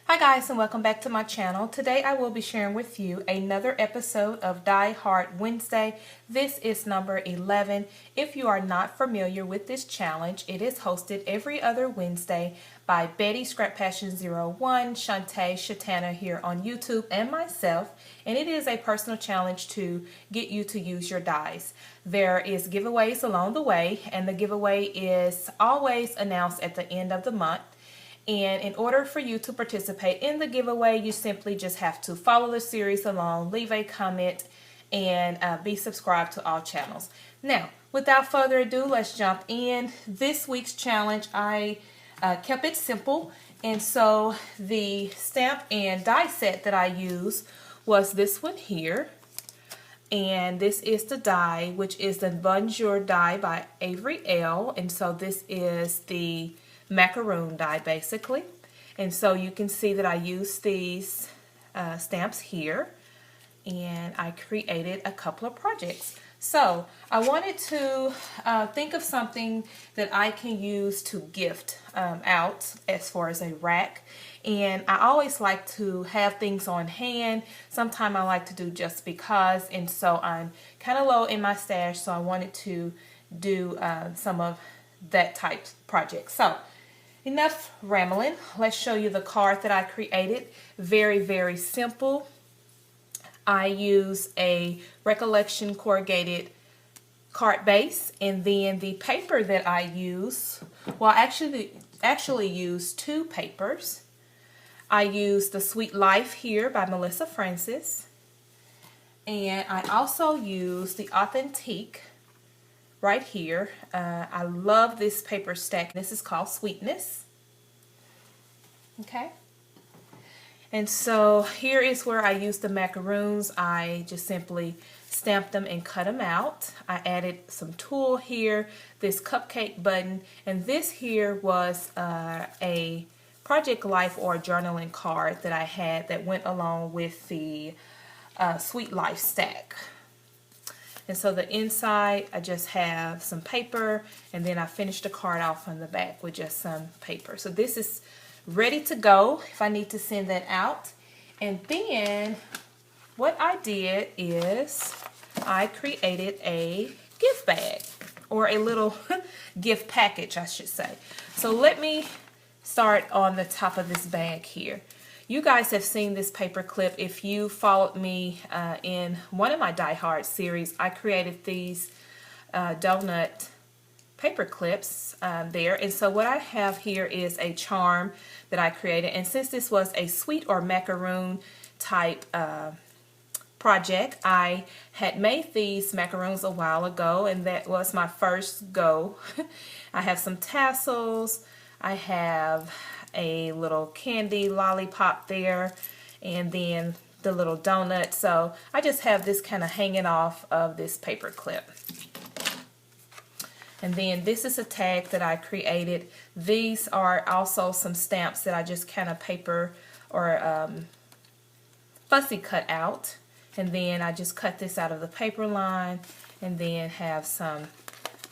Hi guys, and welcome back to my channel. Today I will be sharing with you another episode of Die Hard Wednesday. This is number 11. If you are not familiar with this challenge, it is hosted every other Wednesday by Betty Scrap Passion 01, Shantae Shatana here on YouTube, and myself. And it is a personal challenge to get you to use your dies. There is giveaways along the way, and the giveaway is always announced at the end of the month. And in order for you to participate in the giveaway, you simply just have to follow the series along, leave a comment, and be subscribed to all channels. Now, without further ado, let's jump in. This week's challenge, I kept it simple. And so the stamp and die set that I used was this one here. And this is the die, which is the Bonjour die by Avery L. And so this is the macaroon die basically, and so you can see that I used these stamps here, and I created a couple of projects. So I wanted to think of something that I can use to gift out as far as a rack, and I always like to have things on hand. Sometimes I like to do just because, and so I'm kind of low in my stash, so I wanted to do some of that type project. So enough rambling. Let's show you the card that I created. Very, very simple. I use a Recollection corrugated card base, and then the paper that I use, well, actually use two papers. I use the Sweet Life here by Melissa Francis, and I also use the Authentique right here. I love this paper stack. This is called Sweetness. Okay. And so here is where I use the macaroons. I just simply stamped them and cut them out. I added some tulle here, this cupcake button, and this here was a Project Life or journaling card that I had that went along with the Sweet Life stack. And so the inside, I just have some paper, and then I finished the card off on the back with just some paper. So this is ready to go if I need to send that out. And then what I did is I created a gift bag, or a little gift package, I should say. So let me start on the top of this bag here. You guys have seen this paper clip. If you followed me in one of my Die Hard series, I created these donut paper clips there. And so what I have here is a charm that I created. And since this was a sweet or macaroon type project, I had made these macaroons a while ago, and that was my first go. I have some tassels. I have a little candy lollipop there, and then the little donut. So I just have this kind of hanging off of this paper clip. And then this is a tag that I created. These are also some stamps that I just kind of paper or fussy cut out. And then I just cut this out of the paper line, and then have some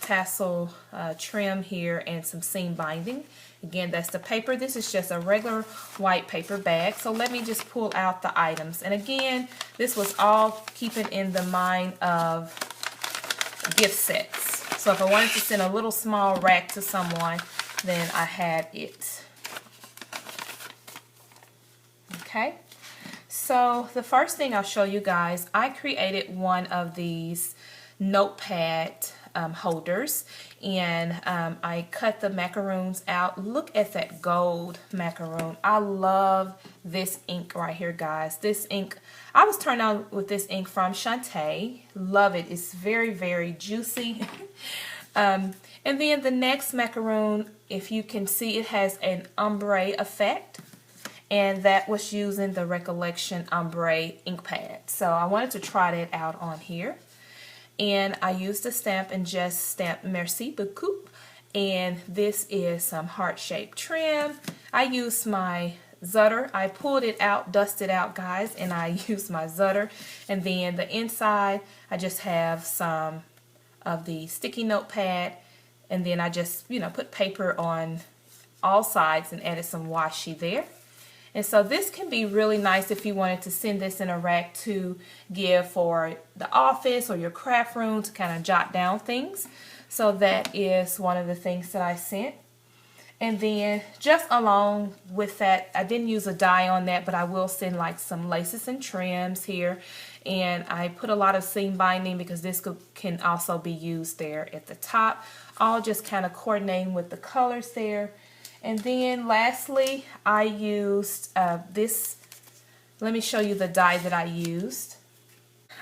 tassel trim here and some seam binding. Again, that's the paper. This is just a regular white paper bag. So let me just pull out the items. And again, this was all keeping in the mind of gift sets. So if I wanted to send a little small rack to someone, then I had it. Okay. So the first thing I'll show you guys, I created one of these notepad holders, and I cut the macaroons out. Look at that gold macaroon. I love this ink right here, guys. This ink, I was turned on with this ink from Shantae. Love it. It's very, very juicy. And then the next macaroon, if you can see, it has an ombre effect, and that was using the Recollection ombre ink pad. So I wanted to try that out on here. And I used a stamp and just stamped Merci beaucoup. And this is some heart-shaped trim. I used my Zutter. I pulled it out, dusted out, guys, and I used my Zutter. And then the inside, I just have some of the sticky notepad. And then I just, put paper on all sides and added some washi there. And so this can be really nice if you wanted to send this in a rack to give for the office or your craft room to kind of jot down things. So that is one of the things that I sent. And then just along with that, I didn't use a die on that, but I will send like some laces and trims here. And I put a lot of seam binding because this can also be used there at the top. All just kind of coordinating with the colors there. And then lastly, I used this. Let me show you the die that I used.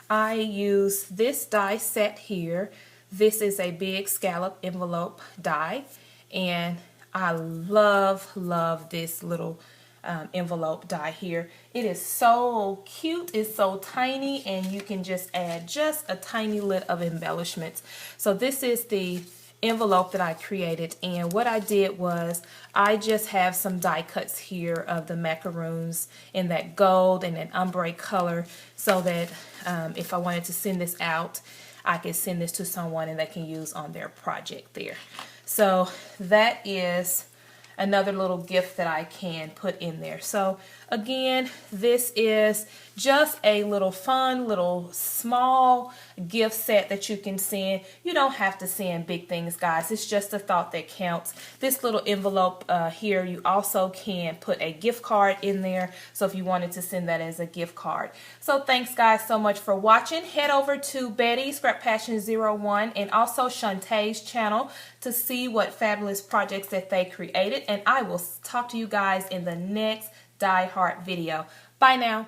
I used this die set here. This is a big scallop envelope die. And I love this little envelope die here. It is so cute. It's so tiny, and you can just add just a tiny bit of embellishments. So this is the envelope that I created, and what I did was I just have some die cuts here of the macaroons in that gold and that ombre color, so that if I wanted to send this out, I could send this to someone and they can use on their project there. So that is another little gift that I can put in there. So again, this is just a little fun, little small gift set that you can send. You don't have to send big things, guys. It's just a thought that counts. This little envelope here, you also can put a gift card in there. So if you wanted to send that as a gift card. So thanks, guys, so much for watching. Head over to Betty Scrap Passion 01 and also Shantae's channel to see what fabulous projects that they created. And I will talk to you guys in the next Die Heart video. Bye now.